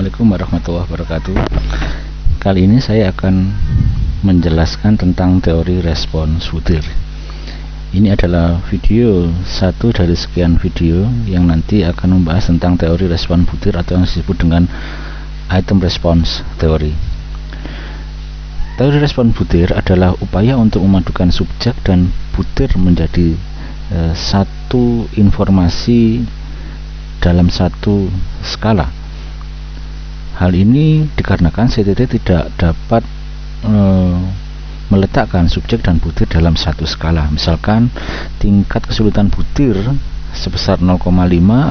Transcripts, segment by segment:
Assalamualaikum warahmatullahi wabarakatuh. Kali ini saya akan menjelaskan tentang teori respons butir. Ini adalah video satu dari sekian video yang nanti akan membahas tentang teori respons butir atau yang disebut dengan item response theory. Teori respons butir adalah upaya untuk memadukan subjek dan butir menjadi satu informasi dalam satu skala. Hal ini dikarenakan CTT tidak dapat meletakkan subjek dan butir dalam satu skala. Misalkan tingkat kesulitan butir sebesar 0,5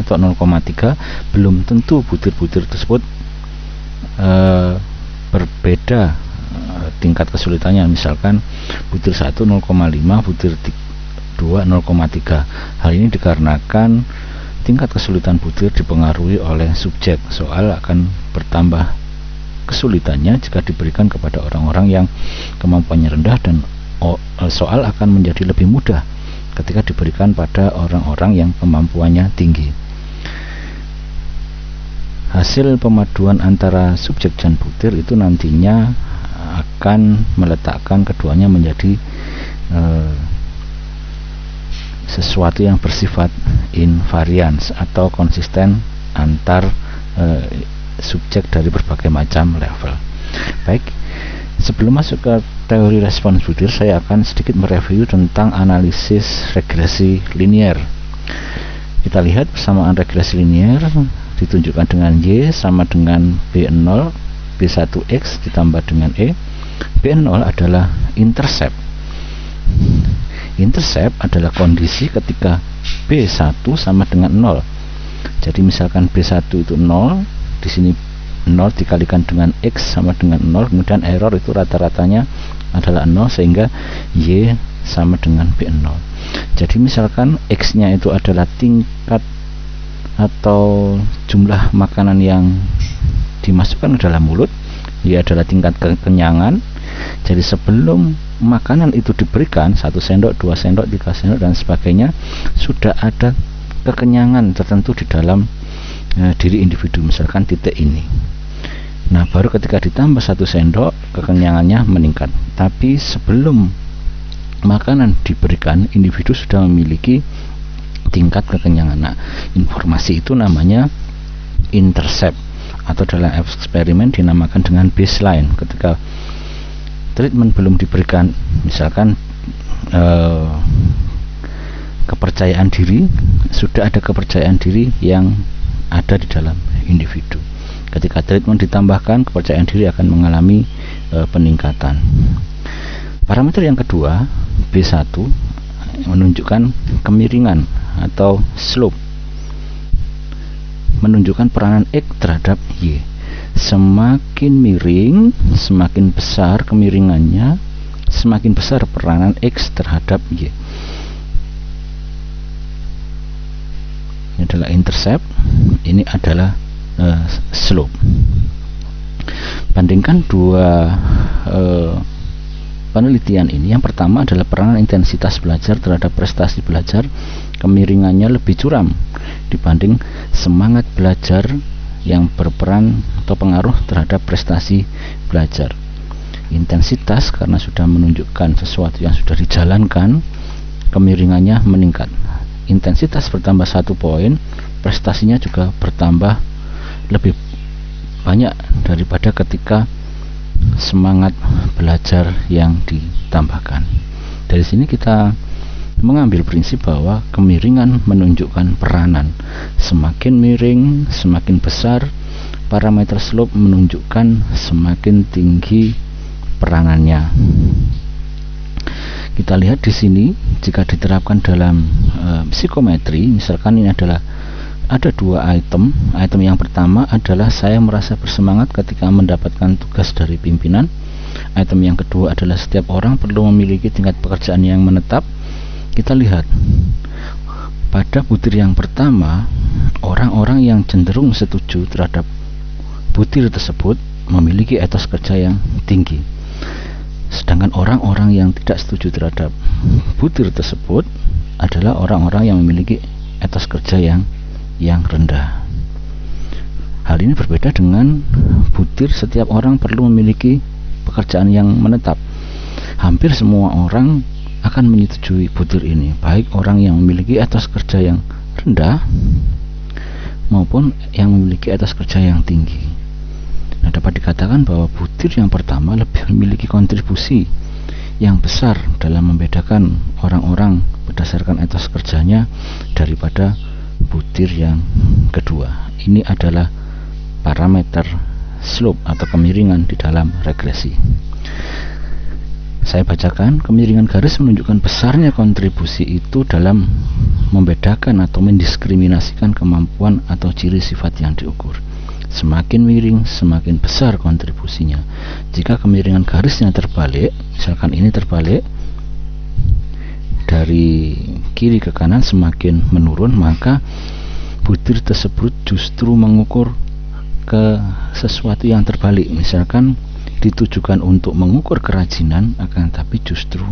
atau 0,3, belum tentu butir-butir tersebut berbeda tingkat kesulitannya. Misalkan butir 1 0,5, butir 2 0,3. Hal ini dikarenakan tingkat kesulitan butir dipengaruhi oleh subjek. Soal akan bertambah kesulitannya jika diberikan kepada orang-orang yang kemampuannya rendah, dan soal akan menjadi lebih mudah ketika diberikan pada orang-orang yang kemampuannya tinggi. Hasil pemaduan antara subjek dan butir itu nantinya akan meletakkan keduanya menjadi sesuatu yang bersifat invarians atau konsisten antar subjek dari berbagai macam level. Baik, sebelum masuk ke teori respons butir, saya akan sedikit mereview tentang analisis regresi linier. Kita lihat persamaan regresi linier ditunjukkan dengan Y sama dengan B0 B1X ditambah dengan E. B0 adalah intercept. Intercept adalah kondisi ketika B1 sama dengan 0. Jadi misalkan B1 itu 0, di sini 0 dikalikan dengan X sama dengan 0, kemudian error itu rata-ratanya adalah 0, sehingga Y sama dengan B0. Jadi misalkan X nya itu adalah tingkat atau jumlah makanan yang dimasukkan ke dalam mulut, Y adalah tingkat kekenyangan. Jadi sebelum makanan itu diberikan 1 sendok, 2 sendok, 3 sendok dan sebagainya, sudah ada kekenyangan tertentu di dalam diri individu, misalkan titik ini. Nah, baru ketika ditambah 1 sendok kekenyangannya meningkat. Tapi sebelum makanan diberikan, individu sudah memiliki tingkat kekenyangan. Nah, informasi itu namanya intercept, atau dalam eksperimen dinamakan dengan baseline. Ketika treatment belum diberikan, misalkan kepercayaan diri, sudah ada kepercayaan diri yang ada di dalam individu. Ketika treatment ditambahkan, kepercayaan diri akan mengalami peningkatan. Parameter yang kedua, B1, menunjukkan kemiringan atau slope, menunjukkan peranan X terhadap Y. Semakin miring, semakin besar kemiringannya, semakin besar peranan X terhadap Y. Ini adalah intercept, ini adalah slope. Bandingkan dua penelitian ini. Yang pertama adalah peranan intensitas belajar terhadap prestasi belajar. Kemiringannya lebih curam dibanding semangat belajar yang berperan atau pengaruh terhadap prestasi belajar. Intensitas karena sudah menunjukkan sesuatu yang sudah dijalankan, kemiringannya meningkat. Intensitas bertambah 1 poin, prestasinya juga bertambah lebih banyak daripada ketika semangat belajar yang ditambahkan. Dari sini kita mengambil prinsip bahwa kemiringan menunjukkan peranan. Semakin miring, semakin besar. Parameter slope menunjukkan semakin tinggi peranannya. Kita lihat di sini, jika diterapkan dalam psikometri, misalkan ini adalah ada 2 item. Item yang pertama adalah saya merasa bersemangat ketika mendapatkan tugas dari pimpinan. Item yang kedua adalah setiap orang perlu memiliki tingkat pekerjaan yang menetap. Kita lihat pada butir yang pertama, orang-orang yang cenderung setuju terhadap butir tersebut memiliki etos kerja yang tinggi. Sedangkan orang-orang yang tidak setuju terhadap butir tersebut adalah orang-orang yang memiliki etos kerja yang rendah. Hal ini berbeda dengan butir setiap orang perlu memiliki pekerjaan yang menetap. Hampir semua orang akan menyetujui butir ini, baik orang yang memiliki etos kerja yang rendah maupun yang memiliki etos kerja yang tinggi. Nah, dapat dikatakan bahwa butir yang pertama lebih memiliki kontribusi yang besar dalam membedakan orang-orang berdasarkan etos kerjanya daripada butir yang kedua. Ini adalah parameter slope atau kemiringan di dalam regresi. Saya bacakan, kemiringan garis menunjukkan besarnya kontribusi itu dalam membedakan atau mendiskriminasikan kemampuan atau ciri sifat yang diukur. Semakin miring, semakin besar kontribusinya. Jika kemiringan garisnya terbalik, misalkan ini terbalik dari kiri ke kanan semakin menurun, maka butir tersebut justru mengukur ke sesuatu yang terbalik. Misalkan ditujukan untuk mengukur kerajinan, akan tapi justru